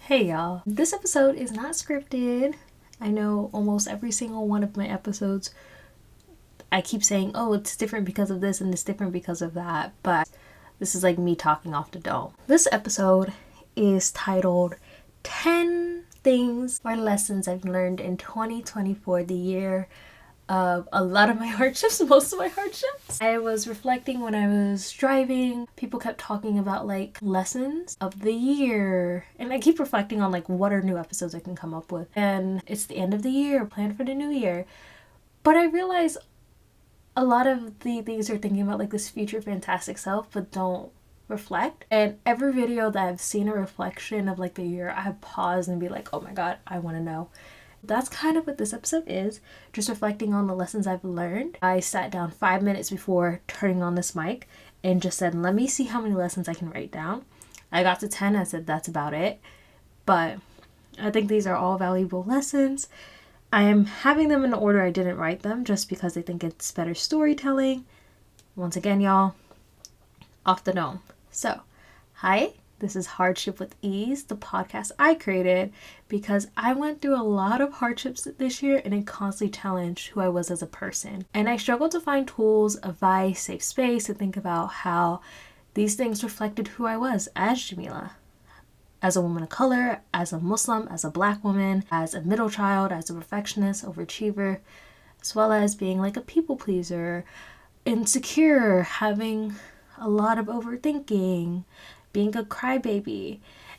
Hey y'all, this episode is not scripted. I know almost every single one of my episodes I keep saying, oh, it's different because of this and it's different because of that, but this is like me talking off the dome. This episode is titled 10 Things or Lessons I've Learned in 2024, the year of a lot of my hardships, most of my hardships. I was reflecting when I was driving. People kept talking about like lessons of the year. And I keep reflecting on like what are new episodes I can come up with. And it's the end of the year, plan for the new year. But I realize a lot of the things are thinking about like this future fantastic self, but don't reflect. And every video that I've seen a reflection of like the year, I have paused and be like, oh my God, I want to know. That's kind of what this episode is, just reflecting on the lessons I've learned. I sat down 5 minutes before turning on this mic and just said, let me see how many lessons I can write down. I got to 10, I said that's about it. But I think these are all valuable lessons. I am having them in the order I didn't write them just because I think it's better storytelling. Once again, y'all, off the dome. So, hi. This is Hardship with Ease, the podcast I created because I went through a lot of hardships this year and it constantly challenged who I was as a person. And I struggled to find tools, advice, safe space to think about how these things reflected who I was as Jamila. As a woman of color, as a Muslim, as a Black woman, as a middle child, as a perfectionist, overachiever, as well as being like a people pleaser, insecure, having a lot of overthinking, being a crybaby.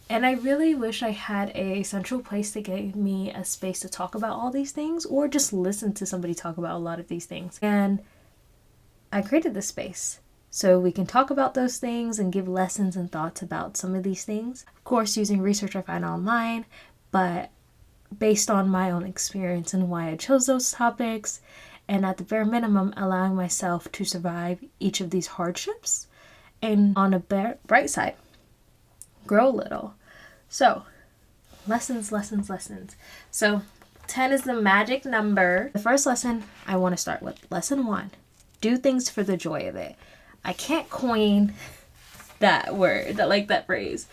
And I really wish I had a central place that gave me a space to talk about all these things or just listen to somebody talk about a lot of these things. And I created this space so we can talk about those things and give lessons and thoughts about some of these things. Of course, using research I find online, but based on my own experience and why I chose those topics. And at the bare minimum, allowing myself to survive each of these hardships. And on a bright side, grow a little. So, lessons. So, 10 is the magic number. The first lesson I want to start with. Lesson 1. Do things for the joy of it. I can't coin that word, that phrase.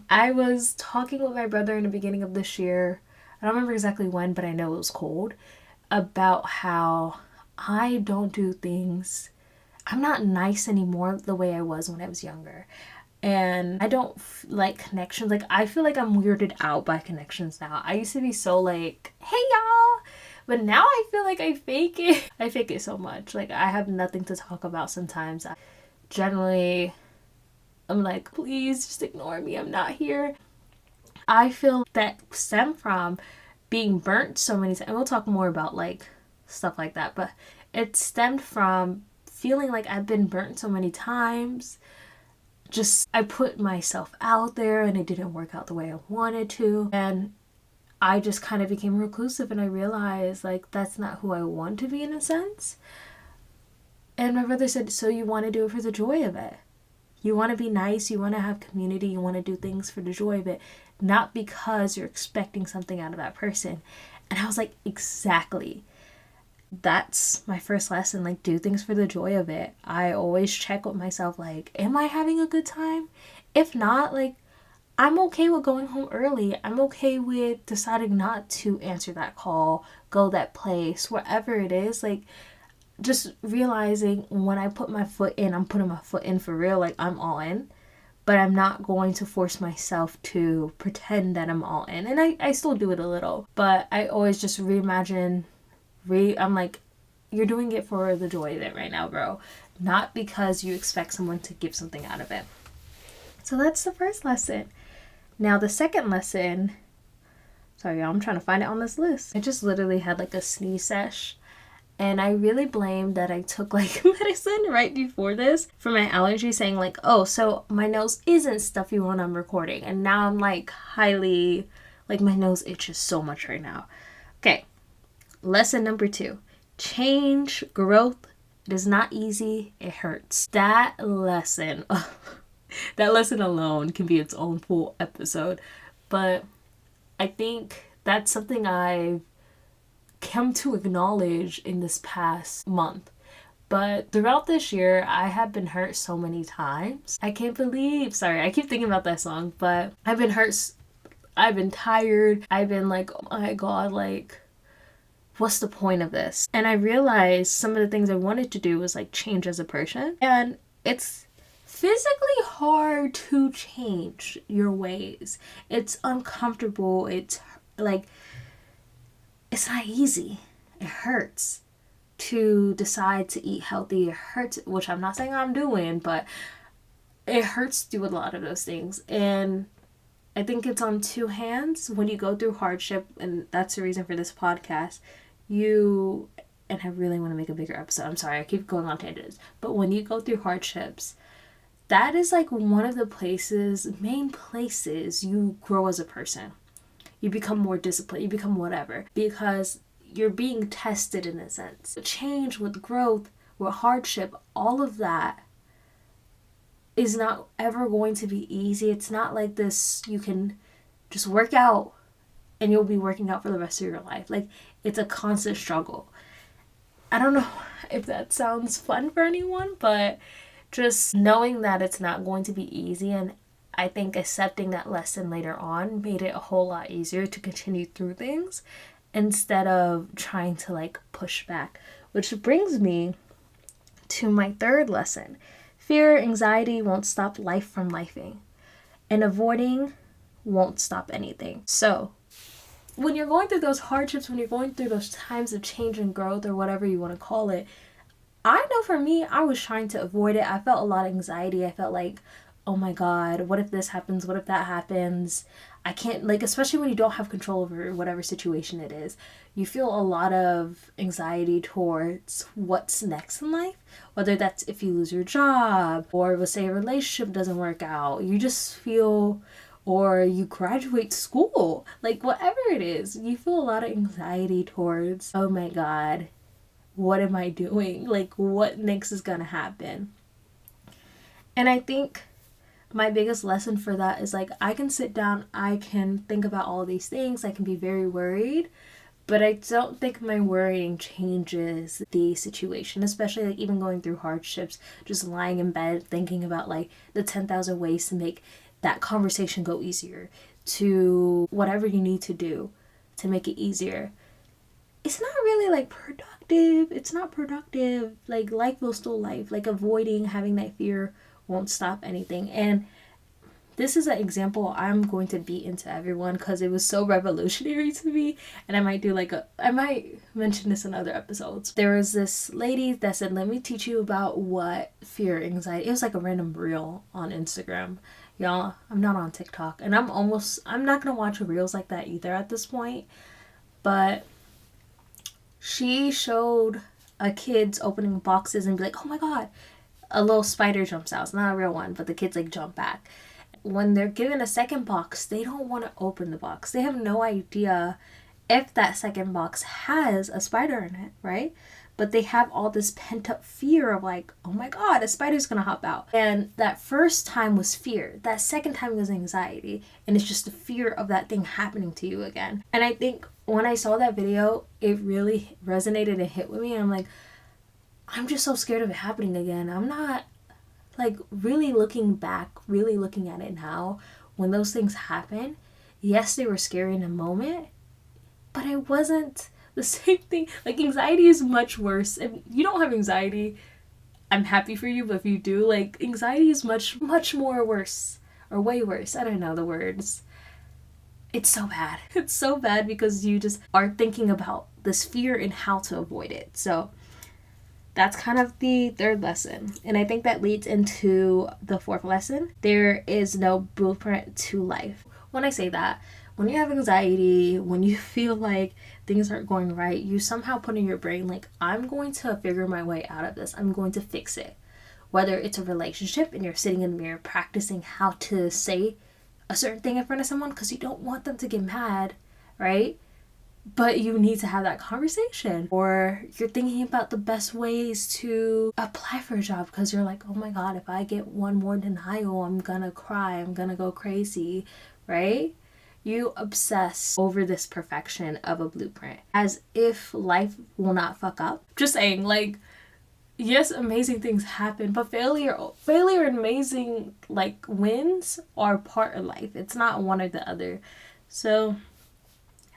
I was talking with my brother in the beginning of this year. I don't remember exactly when, but I know it was cold. About how I don't do things. I'm not nice anymore the way I was when I was younger. And I don't like connections. Like, I feel like I'm weirded out by connections now. I used to be so like, hey y'all. But now I feel like I fake it. I fake it so much. Like, I have nothing to talk about sometimes. I'm like, please just ignore me. I'm not here. I feel that stem from being burnt so many times. And we'll talk more about like stuff like that. But it stemmed from feeling like I've been burnt so many times. Just, I put myself out there and it didn't work out the way I wanted to. And I just kind of became reclusive and I realized like that's not who I want to be in a sense. And my brother said, so you want to do it for the joy of it. You want to be nice, you want to have community, you want to do things for the joy of it. Not because you're expecting something out of that person. And I was like, exactly. That's my first lesson, like do things for the joy of it. I always check with myself like, am I having a good time? If not, like I'm okay with going home early. I'm okay with deciding not to answer that call, go that place, wherever it is. Like just realizing when I put my foot in, I'm putting my foot in for real, like I'm all in. But I'm not going to force myself to pretend that I'm all in. And I still do it a little, but I always just reimagine. I'm like, you're doing it for the joy of it right now, bro. Not because you expect someone to give something out of it. So that's the first lesson. Now the second lesson, sorry y'all, I'm trying to find it on this list. I just literally had like a sneeze sesh. And I really blame that I took like medicine right before this for my allergy, saying like, oh, so my nose isn't stuffy when I'm recording. And now I'm like highly, like my nose itches so much right now. Okay. Lesson number 2, change, growth. It is not easy. It hurts. That lesson alone can be its own full episode. But I think that's something I've come to acknowledge in this past month. But throughout this year, I have been hurt so many times. I can't believe, sorry, I keep thinking about that song, but I've been hurt I've been tired. I've been like, oh my God, like, what's the point of this? And I realized some of the things I wanted to do was like change as a person. And it's physically hard to change your ways. It's uncomfortable. It's like, it's not easy. It hurts to decide to eat healthy. It hurts, which I'm not saying I'm doing, but it hurts to do a lot of those things. And I think it's on two hands when you go through hardship, and that's the reason for this podcast. And I really want to make a bigger episode. I'm sorry, I keep going on tangents. But when you go through hardships, that is like one of the main places you grow as a person. You become more disciplined, you become whatever, because you're being tested in a sense. Change with growth, with hardship, all of that is not ever going to be easy. It's not like this, you can just work out and you'll be working out for the rest of your life. Like, it's a constant struggle. I don't know if that sounds fun for anyone, but just knowing that it's not going to be easy, and I think accepting that lesson later on made it a whole lot easier to continue through things instead of trying to like push back. Which brings me to my third lesson. Fear, anxiety won't stop life from lifing, and avoiding won't stop anything. So when you're going through those hardships, when you're going through those times of change and growth, or whatever you want to call it, I know for me, I was trying to avoid it. I felt a lot of anxiety. I felt like, oh my God, what if this happens? What if that happens? I can't, like, especially when you don't have control over whatever situation it is, you feel a lot of anxiety towards what's next in life, whether that's if you lose your job, or let's say a relationship doesn't work out, you just feel, or you graduate school, like whatever it is, you feel a lot of anxiety towards, oh my God, what am I doing? Like, what next is gonna happen? And I think my biggest lesson for that is like, I can sit down, I can think about all these things, I can be very worried, but I don't think my worrying changes the situation, especially like even going through hardships, just lying in bed thinking about like the 10,000 ways to make that conversation go easier, to whatever you need to do to make it easier. It's not really like productive. It's not productive. Like, life will still life. Like, avoiding having that fear won't stop anything. And this is an example I'm going to beat into everyone because it was so revolutionary to me. And I might mention this in other episodes. There was this lady that said, let me teach you about what fear, anxiety. It was like a random reel on Instagram. Y'all, I'm not on TikTok. And I'm not going to watch reels like that either at this point. But she showed a kids opening boxes and be like, oh my God, a little spider jumps out. It's not a real one, but the kids like jump back. When they're given a second box, they don't want to open the box. They have no idea if that second box has a spider in it, right? But they have all this pent up fear of like, oh my God, a spider's gonna hop out. And that first time was fear. That second time was anxiety. And it's just the fear of that thing happening to you again. And I think when I saw that video, it really resonated and hit with me. And I'm like, I'm just so scared of it happening again. I'm not like really looking back, really looking at it now. When those things happen, yes, they were scary in a moment, but it wasn't the same thing. Like, anxiety is much worse. If you don't have anxiety, I'm happy for you, but if you do, like, anxiety is much, much more worse, or way worse. I don't know the words. It's so bad. It's so bad because you just are thinking about this fear and how to avoid it. So that's kind of the third lesson. And I think that leads into the fourth lesson. There is no blueprint to life. When I say that, when you have anxiety, when you feel like things aren't going right, you somehow put in your brain like, I'm going to figure my way out of this. I'm going to fix it. Whether it's a relationship and you're sitting in the mirror practicing how to say a certain thing in front of someone because you don't want them to get mad, right? But you need to have that conversation. Or you're thinking about the best ways to apply for a job because you're like, oh my God, if I get one more denial, I'm gonna cry, I'm gonna go crazy, right? You obsess over this perfection of a blueprint as if life will not fuck up. Just saying, like, yes, amazing things happen, but failure and amazing like wins are part of life. It's not one or the other. So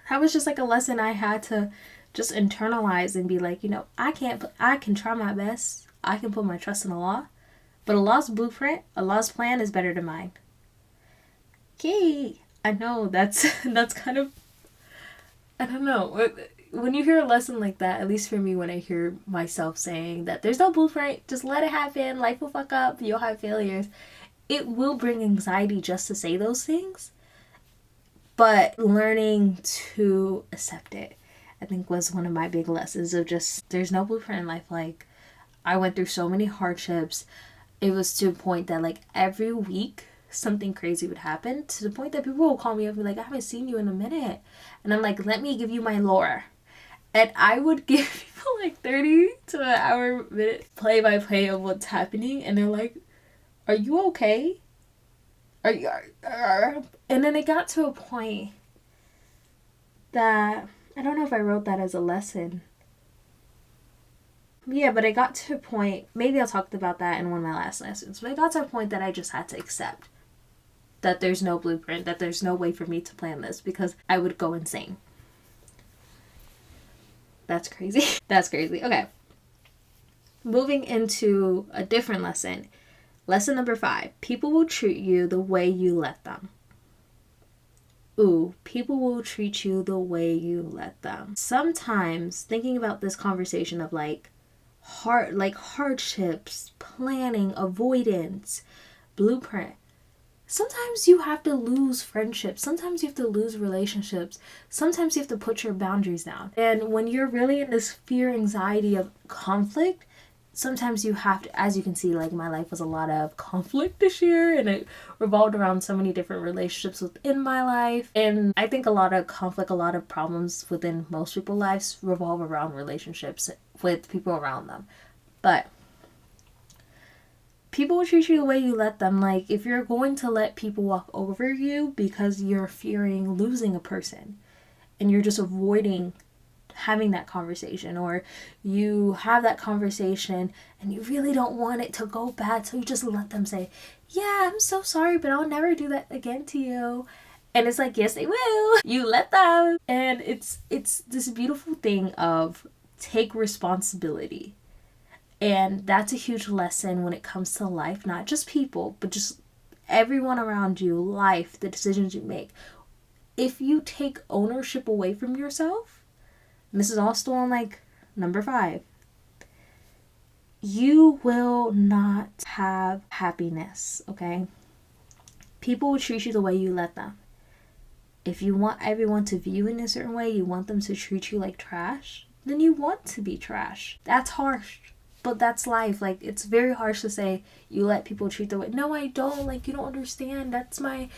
that was just like a lesson I had to just internalize and be like, I can try my best. I can put my trust in Allah. But Allah's blueprint, Allah's plan is better than mine. Okay. I know that's kind of, I don't know. When you hear a lesson like that, at least for me, when I hear myself saying that there's no blueprint, just let it happen, life will fuck up, you'll have failures, it will bring anxiety just to say those things. But learning to accept it, I think, was one of my big lessons of just, there's no blueprint in life. Like, I went through so many hardships. It was to a point that, like, every week, something crazy would happen, to the point that people will call me up and be like, I haven't seen you in a minute. And I'm like, let me give you my lore. And I would give people like 30 to an hour minute play-by-play of what's happening. And they're like, are you okay? Are you... And then it got to a point that, I don't know if I wrote that as a lesson. Yeah, but it got to a point, maybe I'll talk about that in one of my last lessons, but it got to a point that I just had to accept that there's no blueprint, that there's no way for me to plan this, because I would go insane. That's crazy. That's crazy. Okay. Moving into a different lesson. Lesson number 5. People will treat you the way you let them. Ooh, people will treat you the way you let them. Sometimes thinking about this conversation of hardships, planning, avoidance, blueprint. Sometimes you have to lose friendships. Sometimes you have to lose relationships. Sometimes you have to put your boundaries down. And when you're really in this fear, anxiety of conflict, sometimes you have to, as you can see, like, my life was a lot of conflict this year, and it revolved around so many different relationships within my life. And I think a lot of conflict, a lot of problems within most people's lives revolve around relationships with people around them. But people will treat you the way you let them. Like, if you're going to let people walk over you because you're fearing losing a person and you're just avoiding having that conversation, or you have that conversation and you really don't want it to go bad, so you just let them say, yeah, I'm so sorry, but I'll never do that again to you. And it's like, yes, they will. You let them. And it's this beautiful thing of take responsibility. And that's a huge lesson when it comes to life, not just people, but just everyone around you, life, the decisions you make. If you take ownership away from yourself, and this is all still on like number 5, you will not have happiness, okay? People will treat you the way you let them. If you want everyone to view you in a certain way, you want them to treat you like trash, then you want to be trash. That's harsh. But that's life. Like, it's very harsh to say you let people treat the way. No, I don't. Like, you don't understand. That's my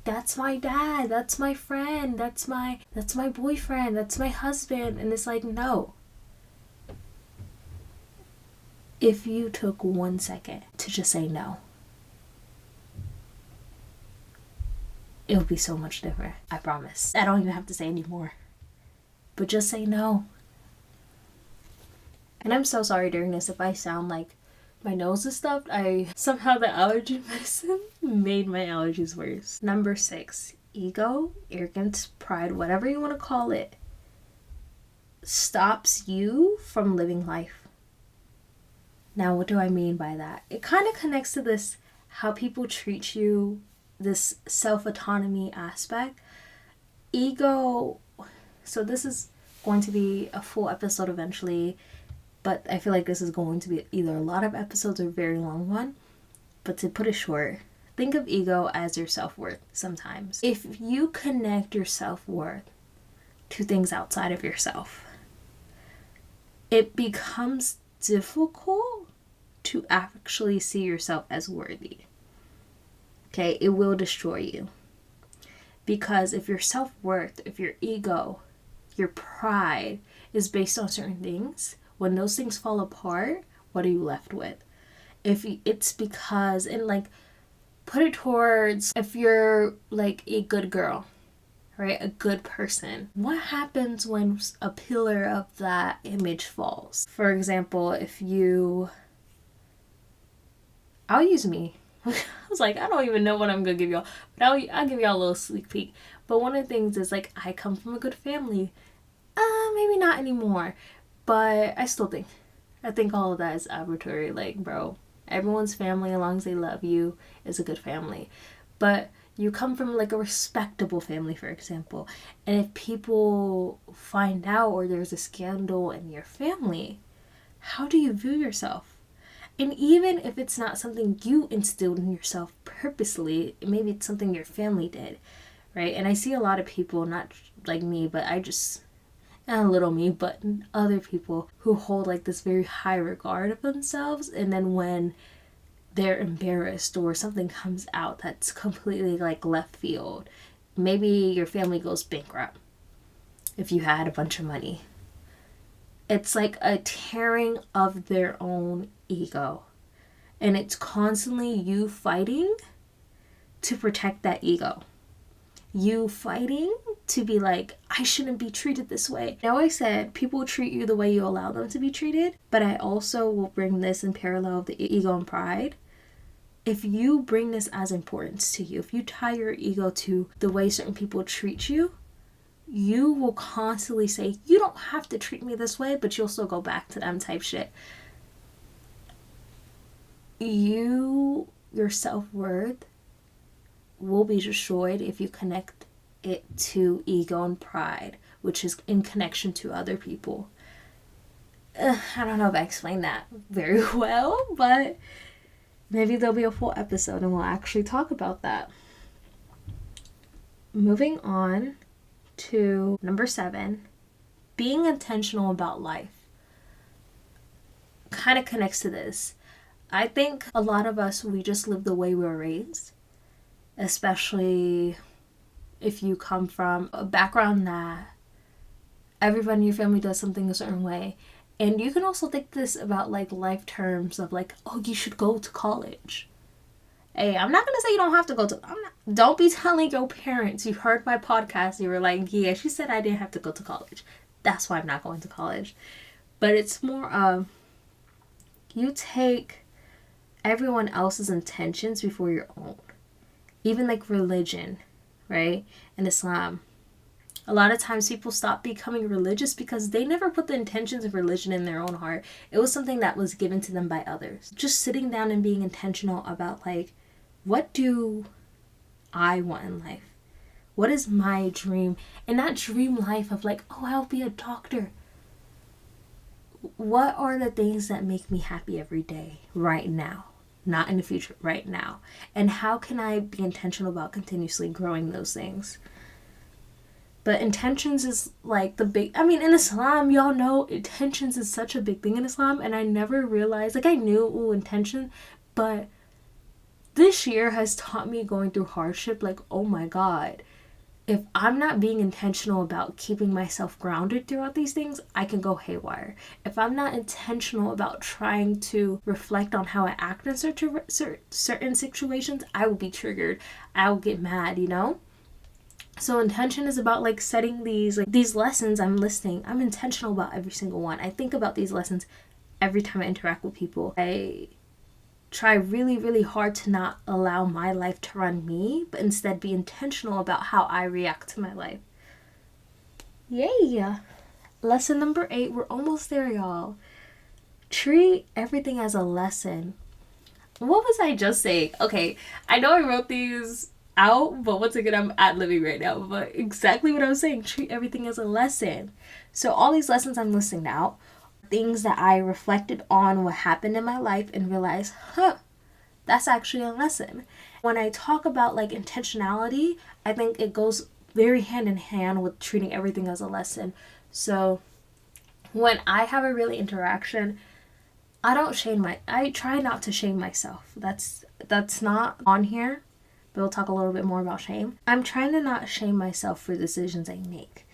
dad. That's my friend. That's my boyfriend. That's my husband. And it's like, no. If you took 1 second to just say no, it would be so much different. I promise. I don't even have to say anymore. But just say no. And I'm so sorry during this if I sound like my nose is stuffed. Somehow the allergy medicine made my allergies worse. Number 6, ego, arrogance, pride, whatever you want to call it, stops you from living life. Now, what do I mean by that? It kind of connects to this, how people treat you, this self-autonomy aspect. Ego, so this is going to be a full episode eventually, but I feel like this is going to be either a lot of episodes or a very long one. But to put it short, think of ego as your self-worth sometimes. If you connect your self-worth to things outside of yourself, it becomes difficult to actually see yourself as worthy. Okay, it will destroy you. Because if your self-worth, if your ego, your pride is based on certain things, when those things fall apart, what are you left with? If it's because, and like, put it towards, if you're like a good girl, right? A good person. What happens when a pillar of that image falls? For example, I'll use me. I was like, I don't even know what I'm gonna give y'all, but I'll give y'all a little sneak peek. But one of the things is like, I come from a good family. Maybe not anymore, but I think all of that is arbitrary. Like, bro, everyone's family, as long as they love you, is a good family. But you come from like a respectable family, for example, and if people find out or there's a scandal in your family, how do you view yourself? And even if it's not something you instilled in yourself purposely, maybe it's something your family did, right? And I see a lot of people, not like me, but and a little me, but other people who hold like this very high regard of themselves, and then when they're embarrassed or something comes out that's completely like left field, maybe your family goes bankrupt if you had a bunch of money. It's like a tearing of their own ego. And it's constantly you fighting to protect that ego. You fighting to be like, I shouldn't be treated this way. Now, I said people treat you the way you allow them to be treated, but I also will bring this in parallel of the ego and pride. If you bring this as importance to you, if you tie your ego to the way certain people treat you, you will constantly say, you don't have to treat me this way, but you'll still go back to them type shit. Your self-worth will be destroyed if you connect it to ego and pride, which is in connection to other people. I don't know if I explained that very well, but maybe there'll be a full episode and we'll actually talk about that. Moving on to number 7, being intentional about life. Kind of connects to this. I think a lot of us, we just live the way we were raised, especially if you come from a background that everyone in your family does something a certain way. And you can also think this about like life terms of like, oh, you should go to college. Hey, I'm not going to say you don't have to go to, don't be telling your parents, you heard my podcast, you were like, yeah, she said I didn't have to go to college. That's why I'm not going to college. But it's more of, you take everyone else's intentions before your own. Even like religion, right? And Islam. A lot of times people stop becoming religious because they never put the intentions of religion in their own heart. It was something that was given to them by others. Just sitting down and being intentional about like, what do I want in life? What is my dream? And that dream life of like, oh, I'll be a doctor. What are the things that make me happy every day right now? Not in the future, right now. And how can I be intentional about continuously growing those things? But intentions is like the big, in Islam, y'all know intentions is such a big thing in Islam. And I never realized, like I knew, intention, but this year has taught me going through hardship, like, oh my God, if I'm not being intentional about keeping myself grounded throughout these things, I can go haywire. If I'm not intentional about trying to reflect on how I act in certain situations, I will be triggered. I will get mad, you know? So intention is about like setting these lessons I'm listening. I'm intentional about every single one. I think about these lessons every time I interact with people. I try really, really hard to not allow my life to run me, but instead be intentional about how I react to my life. Yay! Lesson number 8. We're almost there, y'all. Treat everything as a lesson. What was I just saying? Okay, I know I wrote these out, but once again, I'm ad-libbing right now. But exactly what I was saying, treat everything as a lesson. So all these lessons I'm listing out, things that I reflected on what happened in my life and realized, that's actually a lesson. When I talk about like intentionality, I think it goes very hand in hand with treating everything as a lesson. So when I have a really interaction, I try not to shame myself. That's not on here, but we'll talk a little bit more about shame. I'm trying to not shame myself for decisions I make.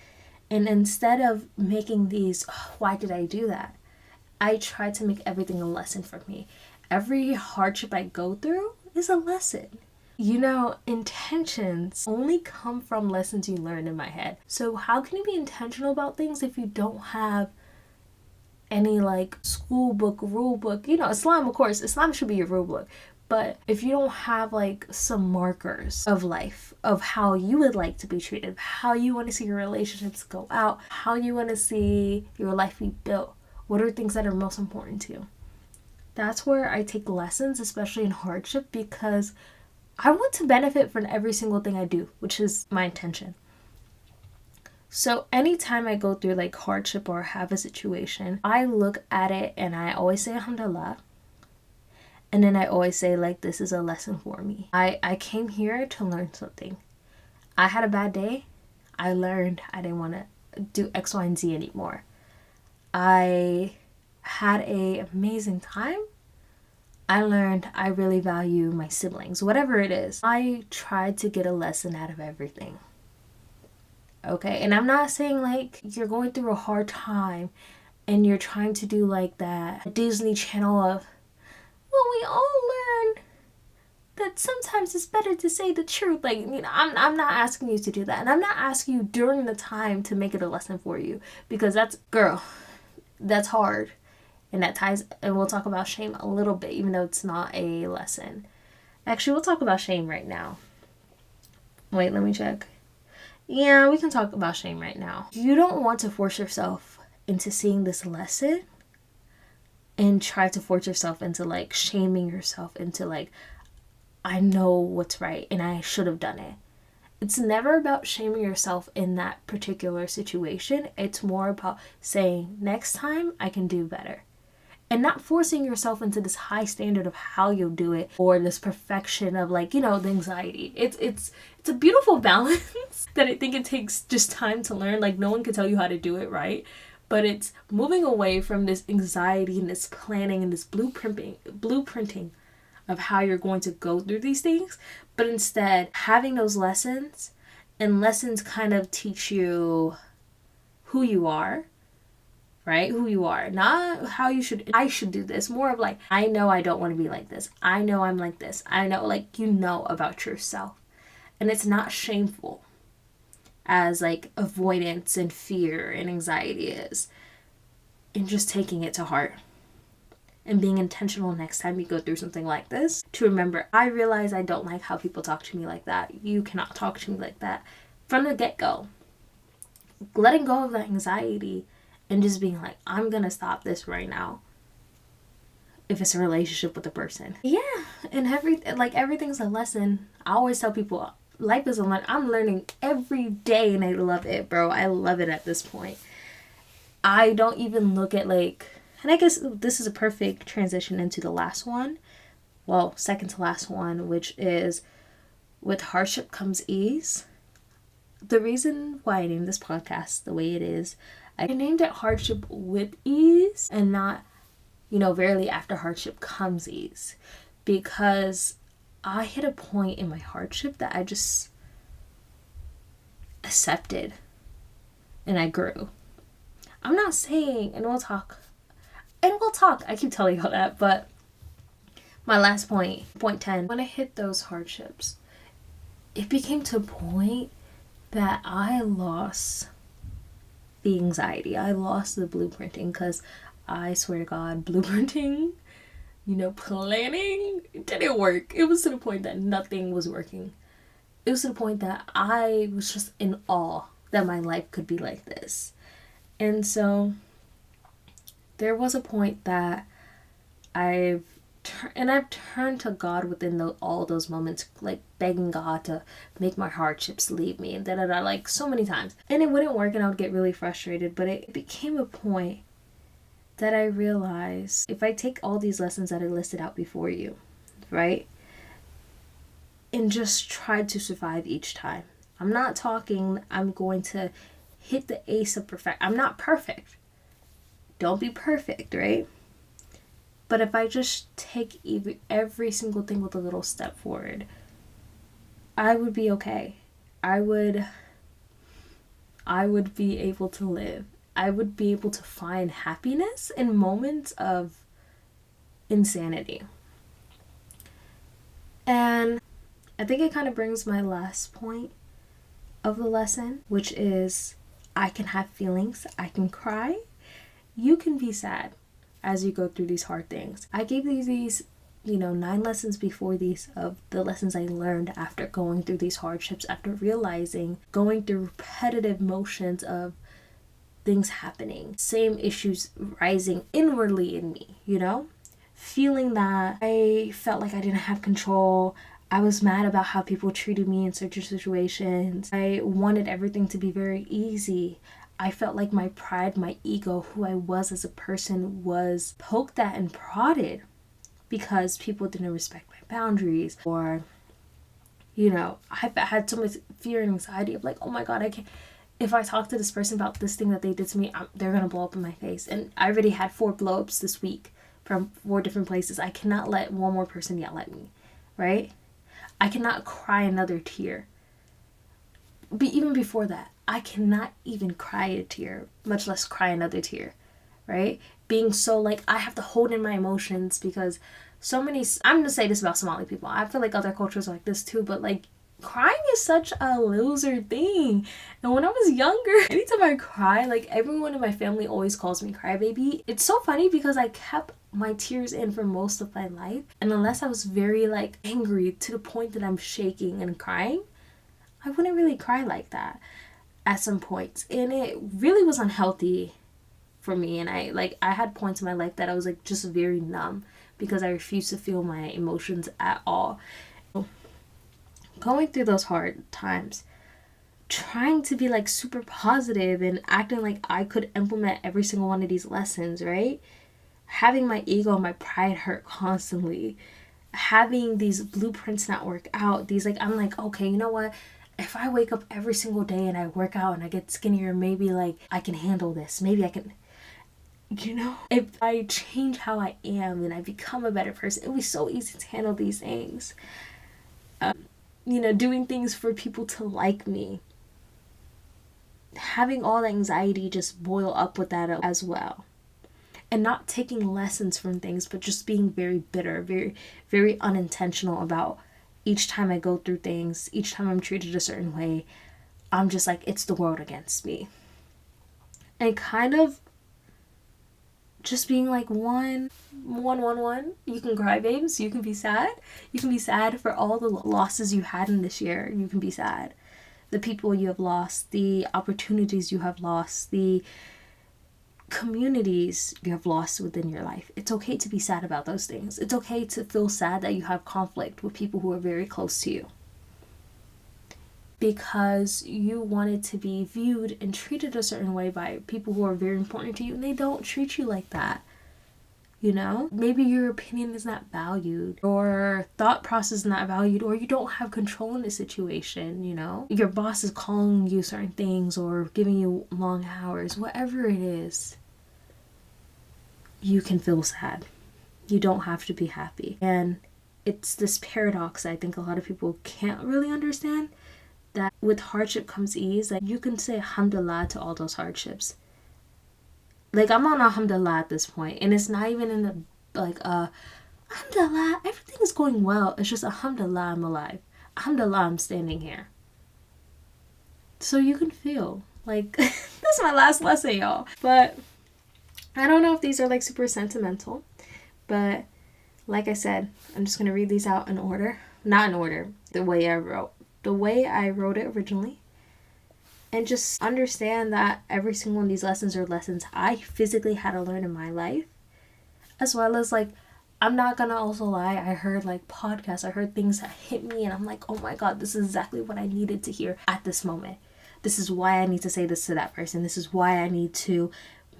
And instead of making these, why did I do that? I try to make everything a lesson for me. Every hardship I go through is a lesson. You know, intentions only come from lessons you learn in my head. So how can you be intentional about things if you don't have any like school book, rule book? You know, Islam, of course, Islam should be your rule book. But if you don't have like some markers of life, of how you would like to be treated, how you want to see your relationships go out, how you want to see your life be built, what are things that are most important to you? That's where I take lessons, especially in hardship, because I want to benefit from every single thing I do, which is my intention. So anytime I go through like hardship or have a situation, I look at it and I always say alhamdulillah. And then I always say, like, this is a lesson for me. I came here to learn something. I had a bad day. I learned I didn't want to do X, Y, and Z anymore. I had an amazing time. I learned I really value my siblings, whatever it is. I tried to get a lesson out of everything. Okay, and I'm not saying like you're going through a hard time and you're trying to do like that Disney Channel of, well, we all learn that sometimes it's better to say the truth. Like, you know, I'm not asking you to do that. And I'm not asking you during the time to make it a lesson for you. Because that's hard. And that ties, and we'll talk about shame a little bit, even though it's not a lesson. Actually, we'll talk about shame right now. Wait, let me check. Yeah, we can talk about shame right now. You don't want to force yourself into seeing this lesson and try to force yourself into like shaming yourself into like, I know what's right and I should have done it. It's never about shaming yourself in that particular situation. It's more about saying, next time I can do better. And not forcing yourself into this high standard of how you'll do it or this perfection of like, you know, the anxiety. It's a beautiful balance that I think it takes just time to learn. Like, no one can tell you how to do it right. But it's moving away from this anxiety and this planning and this blueprinting of how you're going to go through these things. But instead, having those lessons, and lessons kind of teach you who you are, right? Who you are. Not how I should do this. More of like, I know I don't want to be like this. I know I'm like this. I know, like, you know about yourself. And it's not shameful as like avoidance and fear and anxiety is. And just taking it to heart. And being intentional next time you go through something like this. To remember, I realize I don't like how people talk to me like that. You cannot talk to me like that. From the get-go. Letting go of that anxiety and just being like, I'm gonna stop this right now. If it's a relationship with a person. Yeah, and everything's a lesson. I always tell people, life is a lesson. I'm learning every day and I love it, bro. I love it at this point. I don't even look at like, and I guess this is a perfect transition into the last one. Well, second to last one, which is with hardship comes ease. The reason why I named this podcast the way it is, I named it Hardship with Ease and not, verily after hardship comes ease. Because I hit a point in my hardship that I just accepted and I grew. I'm not saying, and we'll talk, I keep telling y'all that, but my last point 10, when I hit those hardships, it became to a point that I lost the anxiety. I lost the blueprinting because I swear to God, blueprinting, planning, it didn't work. It was to the point that nothing was working. It was to the point that I was just in awe that my life could be like this. And so there was a point that I've turned to God within all those moments, like begging God to make my hardships leave me and like so many times. And it wouldn't work and I would get really frustrated. But it became a point that I realized if I take all these lessons that I listed out before you, right? And just try to survive each time. I'm not talking I'm going to hit the ace of perfect. I'm not perfect. Don't be perfect, right? But if I just take every single thing with a little step forward, I would be okay. I would be able to live. I would be able to find happiness in moments of insanity. And I think it kind of brings my last point of the lesson, which is I can have feelings. I can cry. You can be sad as you go through these hard things. I gave these 9 lessons before these of the lessons I learned after going through these hardships, after realizing, going through repetitive motions of things happening, same issues rising inwardly in me, feeling that I felt like I didn't have control. I was mad about how people treated me in certain situations. I wanted everything to be very easy. I felt like my pride, my ego, who I was as a person was poked at and prodded because people didn't respect my boundaries, or I had so much fear and anxiety of like, oh my god, I can't, if I talk to this person about this thing that they did to me, they're gonna blow up in my face. And I already had 4 blow-ups this week from 4 different places. I cannot let one more person yell at me, right? I cannot cry another tear. But even before that, I cannot even cry a tear, much less cry another tear, right? Being so like, I have to hold in my emotions because so many, I'm going to say this about Somali people. I feel like other cultures are like this too, but like, crying is such a loser thing. And when I was younger, anytime I cry, like everyone in my family always calls me crybaby. It's so funny because I kept my tears in for most of my life, and unless I was very like angry to the point that I'm shaking and crying, I wouldn't really cry like that at some points. And it really was unhealthy for me. And I had points in my life that I was like just very numb because I refused to feel my emotions at all. Going through those hard times, trying to be like super positive and acting like I could implement every single one of these lessons, right? Having my ego and my pride hurt constantly. Having these blueprints not work out. These like, I'm like, okay, you know what? If I wake up every single day and I work out and I get skinnier, maybe like I can handle this. Maybe I can, if I change how I am and I become a better person, it would be so easy to handle these things. Doing things for people to like me. Having all the anxiety just boil up with that as well. And not taking lessons from things, but just being very bitter, very, very unintentional about each time I go through things, each time I'm treated a certain way, I'm just like, it's the world against me. And kind of just being like, one. You can cry, babes. You can be sad. You can be sad for all the losses you had in this year. You can be sad. The people you have lost, the opportunities you have lost, the communities you have lost within your life. It's okay to be sad about those things. It's okay to feel sad that you have conflict with people who are very close to you, because you wanted to be viewed and treated a certain way by people who are very important to you, and they don't treat you like that. Maybe your opinion is not valued, or thought process is not valued, or you don't have control in the situation. Your boss is calling you certain things or giving you long hours, whatever it is. You can feel sad. You don't have to be happy. And it's this paradox I think a lot of people can't really understand, that with hardship comes ease. Like, you can say alhamdulillah to all those hardships. Like, I'm on alhamdulillah at this point, and it's not even in the alhamdulillah, everything is going well. It's just alhamdulillah, I'm alive. Alhamdulillah, I'm standing here. So you can feel like that's my last lesson, y'all. But I don't know if these are like super sentimental, but like I said, I'm just gonna read these out in order. Not in order, the way I wrote it originally. And just understand that every single one of these lessons are lessons I physically had to learn in my life. As well as like, I'm not gonna also lie, I heard like podcasts, I heard things that hit me, and I'm like, oh my god, this is exactly what I needed to hear at this moment. This is why I need to say this to that person. This is why I need to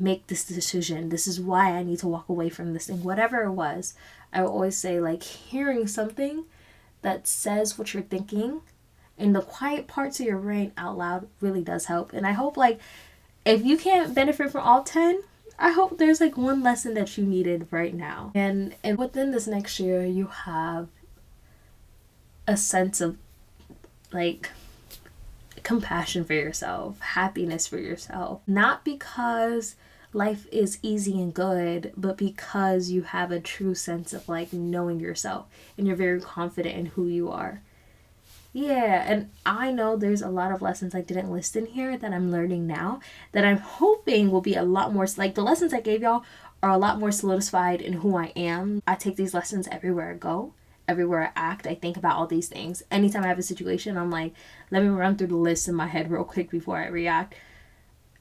make this decision. This is why I need to walk away from this thing. Whatever it was, I would always say like, hearing something that says what you're thinking in the quiet parts of your brain out loud really does help. And I hope like, if you can't benefit from all 10, I hope there's like one lesson that you needed right now. And within this next year, you have a sense of like compassion for yourself, happiness for yourself. Not because life is easy and good, but because you have a true sense of like knowing yourself and you're very confident in who you are. Yeah, and I know there's a lot of lessons I didn't list in here that I'm learning now that I'm hoping will be a lot more, like the lessons I gave y'all are a lot more solidified in who I am. I take these lessons everywhere I go, everywhere I act. I think about all these things. Anytime I have a situation, I'm like, let me run through the list in my head real quick before I react.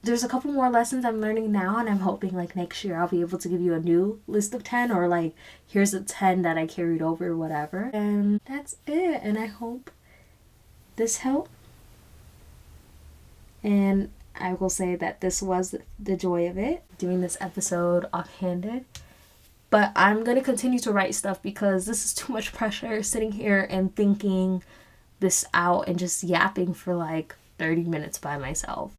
There's a couple more lessons I'm learning now, and I'm hoping like next year I'll be able to give you a new list of 10, or like here's the 10 that I carried over, whatever. And that's it. And I hope this helped. And I will say that this was the joy of it, doing this episode offhanded. But I'm going to continue to write stuff because this is too much pressure sitting here and thinking this out and just yapping for like 30 minutes by myself.